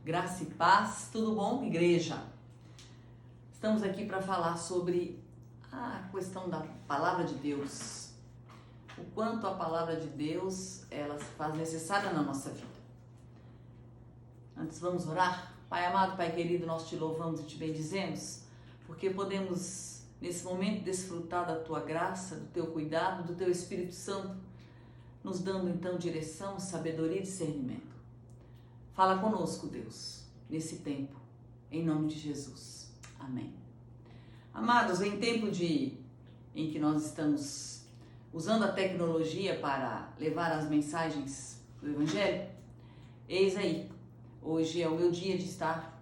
Graça e paz, tudo bom, igreja? Estamos aqui para falar sobre a questão da palavra de Deus. O quanto a palavra de Deus, ela se faz necessária na nossa vida. Antes vamos orar? Pai amado, Pai querido, nós te louvamos e te bendizemos, porque podemos nesse momento desfrutar da tua graça, do teu cuidado, do teu Espírito Santo, nos dando então direção, sabedoria e discernimento. Fala conosco, Deus, nesse tempo, em nome de Jesus. Amém. Amados, em tempo em que nós estamos usando a tecnologia para levar as mensagens do Evangelho, eis aí, hoje é o meu dia de estar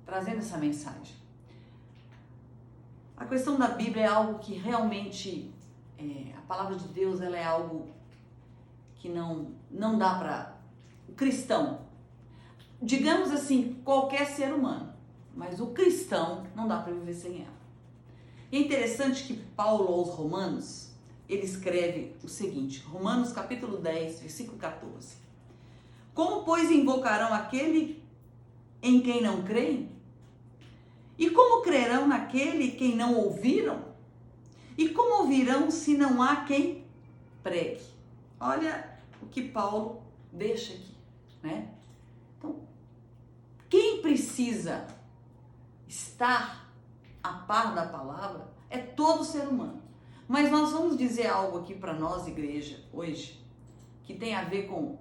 trazendo essa mensagem. A questão da Bíblia é algo que realmente, a palavra de Deus, ela é algo que não dá para o cristão, digamos assim, qualquer ser humano, mas o cristão não dá para viver sem ela. E é interessante que Paulo aos Romanos, ele escreve o seguinte, Romanos capítulo 10, versículo 14. Como, pois, invocarão aquele em quem não creem? E como crerão naquele quem não ouviram? E como ouvirão se não há quem pregue? Olha o que Paulo deixa aqui, né? Então, quem precisa estar a par da palavra é todo ser humano. Mas nós vamos dizer algo aqui para nós, igreja, hoje, que tem a ver com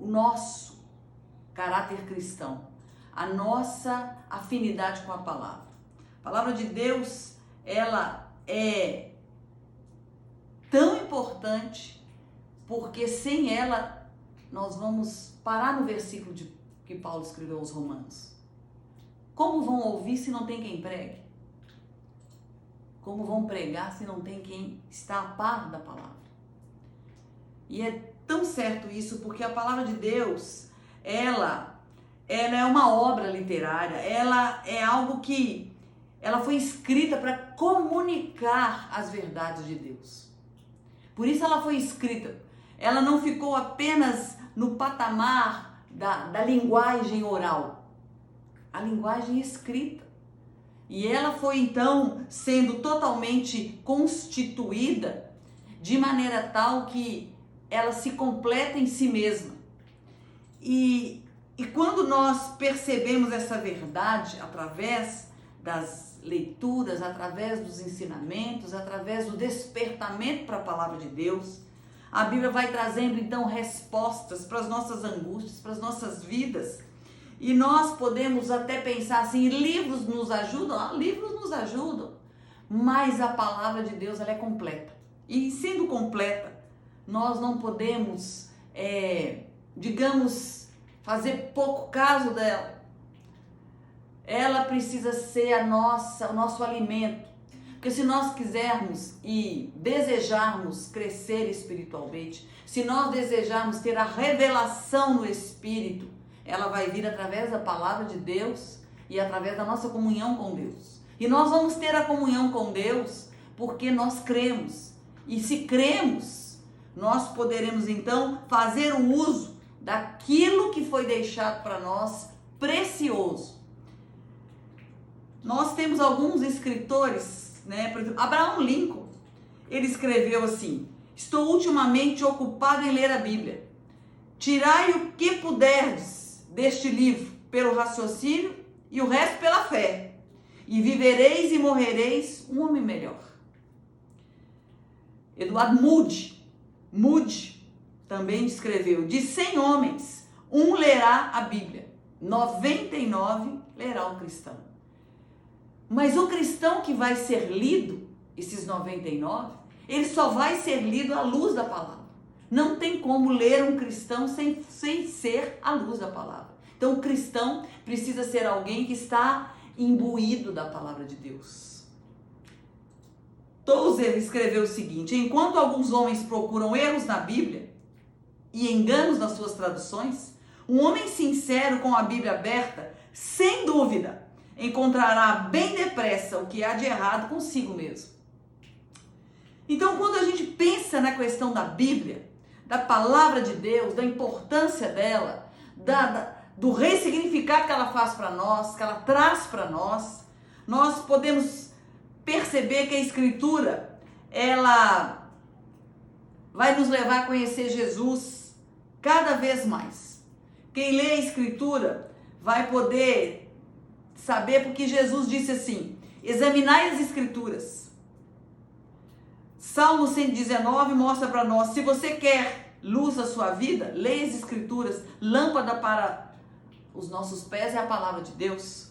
o nosso caráter cristão, a nossa afinidade com a palavra. A palavra de Deus, ela é tão importante, porque sem ela nós vamos parar no versículo que Paulo escreveu aos Romanos. Como vão ouvir se não tem quem pregue? Como vão pregar se não tem quem está a par da palavra? E é tão certo isso, porque a palavra de Deus, ela é uma obra literária, ela é algo que ela foi escrita para comunicar as verdades de Deus. Por isso ela foi escrita. Ela não ficou apenas no patamar da linguagem oral, a linguagem escrita. E ela foi então sendo totalmente constituída de maneira tal que ela se completa em si mesma. E quando nós percebemos essa verdade através das leituras, através dos ensinamentos, através do despertamento para a palavra de Deus, a Bíblia vai trazendo então respostas para as nossas angústias, para as nossas vidas. E nós podemos até pensar assim, livros nos ajudam? Livros nos ajudam, mas a palavra de Deus, ela é completa. E sendo completa, nós não podemos, fazer pouco caso dela. Ela precisa ser o nosso alimento. Porque se nós quisermos e desejarmos crescer espiritualmente, se nós desejarmos ter a revelação no Espírito, ela vai vir através da palavra de Deus e através da nossa comunhão com Deus. E nós vamos ter a comunhão com Deus porque nós cremos. E se cremos, nós poderemos então fazer o uso daquilo que foi deixado para nós precioso. Nós temos alguns escritores, né? Por exemplo, Abraham Lincoln, ele escreveu assim: estou ultimamente ocupado em ler a Bíblia. Tirai o que puderdes deste livro pelo raciocínio e o resto pela fé, e vivereis e morrereis um homem melhor. Edward Moody também escreveu: de 100 homens, um lerá a Bíblia, 99 lerá o cristão. Mas o cristão que vai ser lido, esses 99, ele só vai ser lido à luz da palavra. Não tem como ler um cristão sem ser à luz da palavra. Então o cristão precisa ser alguém que está imbuído da palavra de Deus. Tozer escreveu o seguinte: enquanto alguns homens procuram erros na Bíblia e enganos nas suas traduções, um homem sincero com a Bíblia aberta, sem dúvida, encontrará bem depressa o que há de errado consigo mesmo. Então, quando a gente pensa na questão da Bíblia, da palavra de Deus, da importância dela, do ressignificado que ela faz para nós, que ela traz para nós, nós podemos perceber que a Escritura, ela vai nos levar a conhecer Jesus cada vez mais. Quem lê a Escritura vai poder saber, porque Jesus disse assim: examinai as Escrituras. Salmo 119 mostra para nós: se você quer luz à sua vida, leia as Escrituras. Lâmpada para os nossos pés é a palavra de Deus.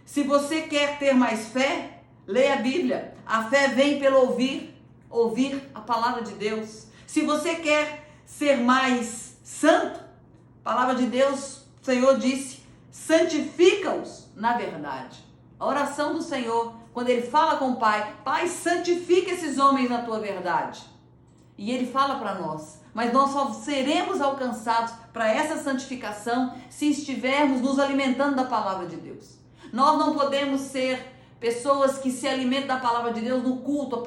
Se você quer ter mais fé, leia a Bíblia. A fé vem pelo ouvir a palavra de Deus. Se você quer ser mais santo, a palavra de Deus, o Senhor disse: santifica-os na verdade. A oração do Senhor, quando Ele fala com o Pai: Pai, santifica esses homens na Tua verdade. E Ele fala para nós, mas nós só seremos alcançados para essa santificação se estivermos nos alimentando da palavra de Deus. Nós não podemos ser pessoas que se alimentam da palavra de Deus no culto, a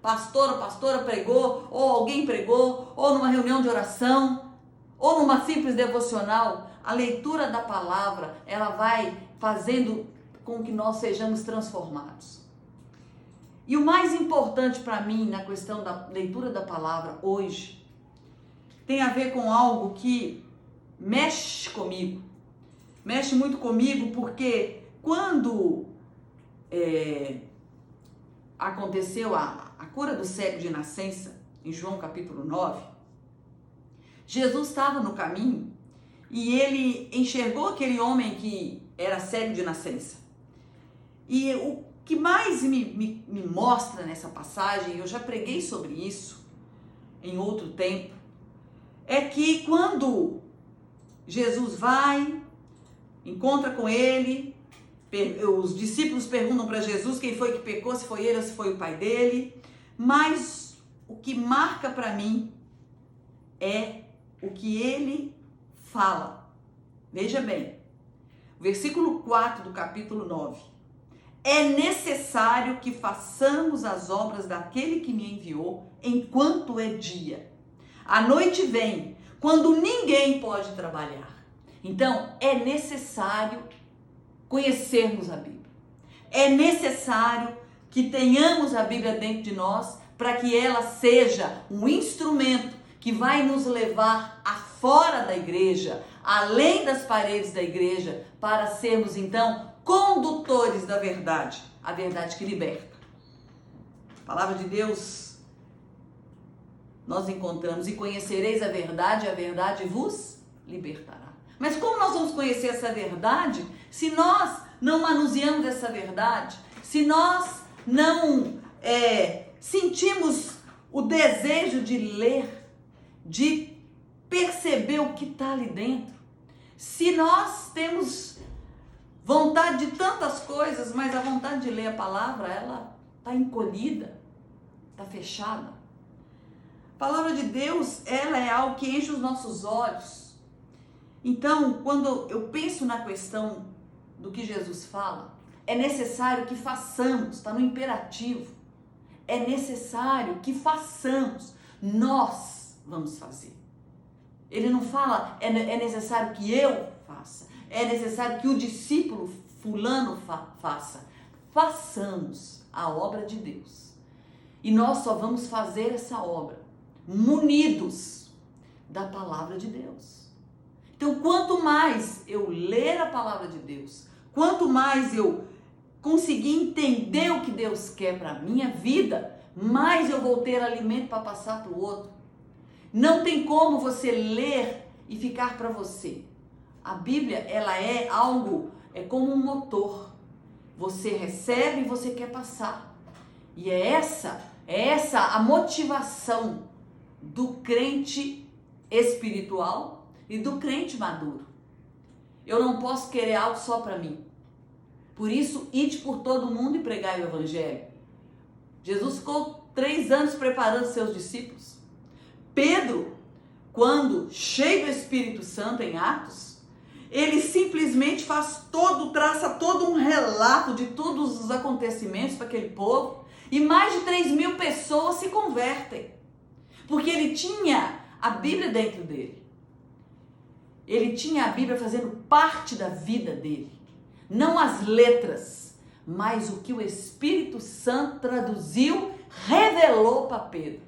pastora pregou, ou alguém pregou, ou numa reunião de oração, ou numa simples devocional. A leitura da palavra, ela vai fazendo com que nós sejamos transformados. E o mais importante para mim na questão da leitura da palavra hoje tem a ver com algo que mexe comigo. Mexe muito comigo porque quando aconteceu a cura do cego de nascença, em João capítulo 9, Jesus estava no caminho e ele enxergou aquele homem que era cego de nascença. E o que mais me mostra nessa passagem, eu já preguei sobre isso em outro tempo, é que quando Jesus vai, encontra com ele, os discípulos perguntam para Jesus quem foi que pecou, se foi ele ou se foi o pai dele, mas o que marca para mim é o que ele fala. Veja bem, versículo 4 do capítulo 9. É necessário que façamos as obras daquele que me enviou enquanto é dia. A noite vem, quando ninguém pode trabalhar. Então, é necessário conhecermos a Bíblia. É necessário que tenhamos a Bíblia dentro de nós para que ela seja um instrumento que vai nos levar afora da igreja, além das paredes da igreja, para sermos então condutores da verdade, a verdade que liberta. A palavra de Deus, nós encontramos: e conhecereis a verdade vos libertará. Mas como nós vamos conhecer essa verdade se nós não manuseamos essa verdade, se nós não sentimos o desejo de ler, de perceber o que está ali dentro? Se nós temos vontade de tantas coisas, mas a vontade de ler a palavra, ela está encolhida, está fechada. A palavra de Deus, ela é algo que enche os nossos olhos. Então, quando eu penso na questão do que Jesus fala, é necessário que façamos, está no imperativo. É necessário que façamos, nós vamos fazer. Ele não fala, é necessário que eu faça, é necessário que o discípulo fulano faça. Façamos a obra de Deus. E nós só vamos fazer essa obra munidos da palavra de Deus. Então, quanto mais eu ler a palavra de Deus, quanto mais eu conseguir entender o que Deus quer para a minha vida, mais eu vou ter alimento para passar para o outro. Não tem como você ler e ficar para você. A Bíblia, ela é algo, é como um motor. Você recebe e você quer passar. E é essa a motivação do crente espiritual e do crente maduro. Eu não posso querer algo só para mim. Por isso, ide por todo mundo e pregai o evangelho. Jesus ficou 3 anos preparando seus discípulos. Pedro, quando cheio do Espírito Santo em Atos, ele simplesmente traça todo um relato de todos os acontecimentos para aquele povo, e mais de 3.000 pessoas se convertem, porque ele tinha a Bíblia dentro dele. Ele tinha a Bíblia fazendo parte da vida dele. Não as letras, mas o que o Espírito Santo traduziu, revelou para Pedro.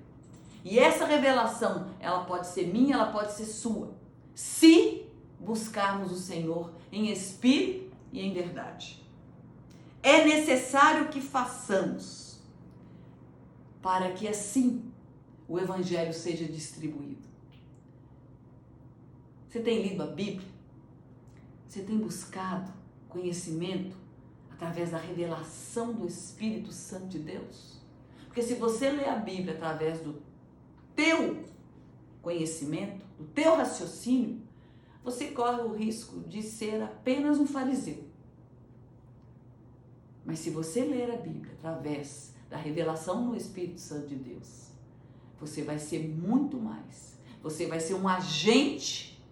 E essa revelação, ela pode ser minha, ela pode ser sua, se buscarmos o Senhor em espírito e em verdade. É necessário que façamos, para que assim o Evangelho seja distribuído. Você tem lido a Bíblia? Você tem buscado conhecimento através da revelação do Espírito Santo de Deus? Porque se você lê a Bíblia através do teu conhecimento, do teu raciocínio, você corre o risco de ser apenas um fariseu. Mas se você ler a Bíblia através da revelação no Espírito Santo de Deus, você vai ser muito mais. Você vai ser um agente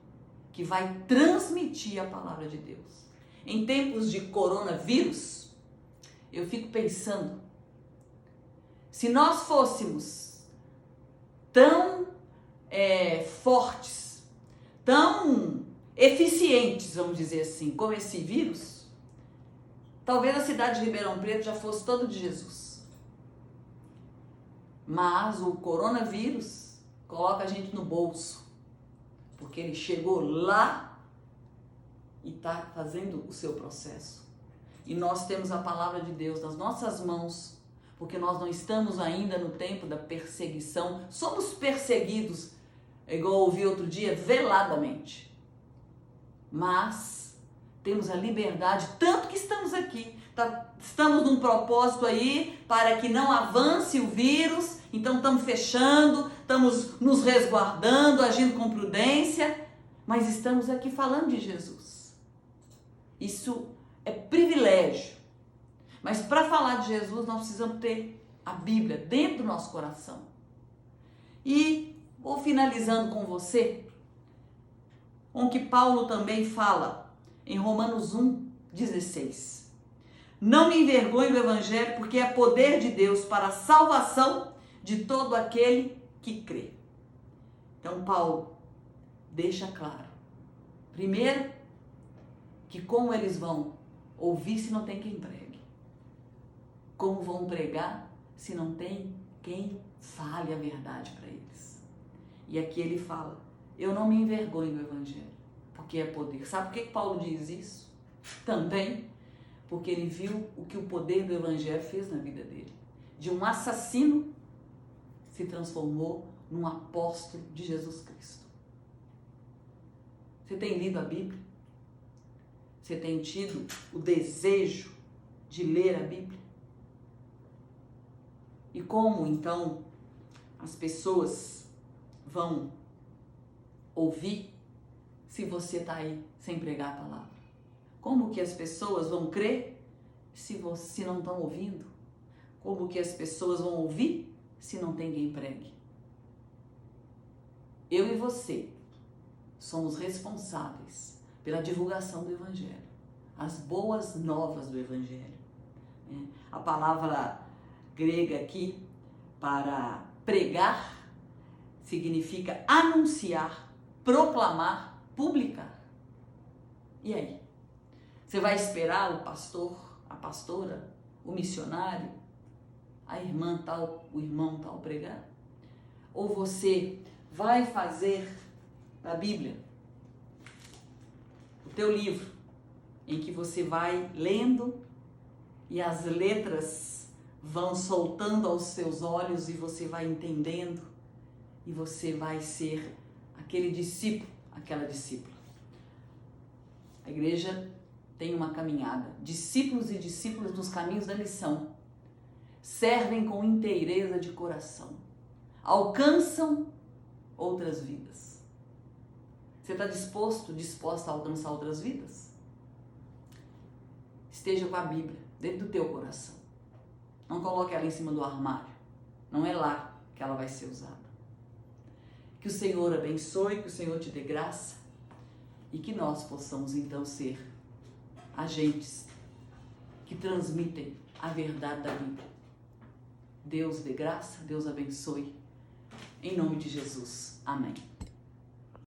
que vai transmitir a palavra de Deus. Em tempos de coronavírus, eu fico pensando, se nós fôssemos tão fortes, tão eficientes, vamos dizer assim, como esse vírus, talvez a cidade de Ribeirão Preto já fosse toda de Jesus. Mas o coronavírus coloca a gente no bolso, porque ele chegou lá e está fazendo o seu processo. E nós temos a palavra de Deus nas nossas mãos, porque nós não estamos ainda no tempo da perseguição. Somos perseguidos, igual eu ouvi outro dia, veladamente. Mas temos a liberdade, tanto que estamos aqui. Estamos num propósito aí para que não avance o vírus, então estamos fechando, estamos nos resguardando, agindo com prudência, mas estamos aqui falando de Jesus. Isso é privilégio. Mas para falar de Jesus, nós precisamos ter a Bíblia dentro do nosso coração. E vou finalizando com você, com o que Paulo também fala em Romanos 1:16. Não me envergonhe do Evangelho, porque é poder de Deus para a salvação de todo aquele que crê. Então Paulo deixa claro, primeiro, que como eles vão ouvir se não tem quem pregue? Como vão pregar se não tem quem fale a verdade para eles? E aqui ele fala, eu não me envergonho do Evangelho, porque é poder. Sabe por que Paulo diz isso? Também porque ele viu o que o poder do Evangelho fez na vida dele. De um assassino se transformou num apóstolo de Jesus Cristo. Você tem lido a Bíblia? Você tem tido o desejo de ler a Bíblia? E como então as pessoas vão ouvir se você está aí sem pregar a palavra? Como que as pessoas vão crer se não estão ouvindo? Como que as pessoas vão ouvir se não tem quem pregue? Eu e você somos responsáveis pela divulgação do Evangelho, as boas novas do Evangelho. A palavra grega aqui para pregar significa anunciar, proclamar, publicar. E aí? Você vai esperar o pastor, a pastora, o missionário, a irmã tal, o irmão tal pregar? Ou você vai fazer da Bíblia o teu livro, em que você vai lendo e as letras vão soltando aos seus olhos e você vai entendendo e você vai ser aquele discípulo, aquela discípula. A igreja tem uma caminhada, discípulos e discípulas nos caminhos da missão, servem com inteireza de coração, alcançam outras vidas. Você está disposta a alcançar outras vidas? Esteja com a Bíblia dentro do teu coração. Não coloque ela em cima do armário. Não é lá que ela vai ser usada. Que o Senhor abençoe, que o Senhor te dê graça e que nós possamos então ser agentes que transmitem a verdade da Bíblia. Deus dê graça, Deus abençoe. Em nome de Jesus. Amém.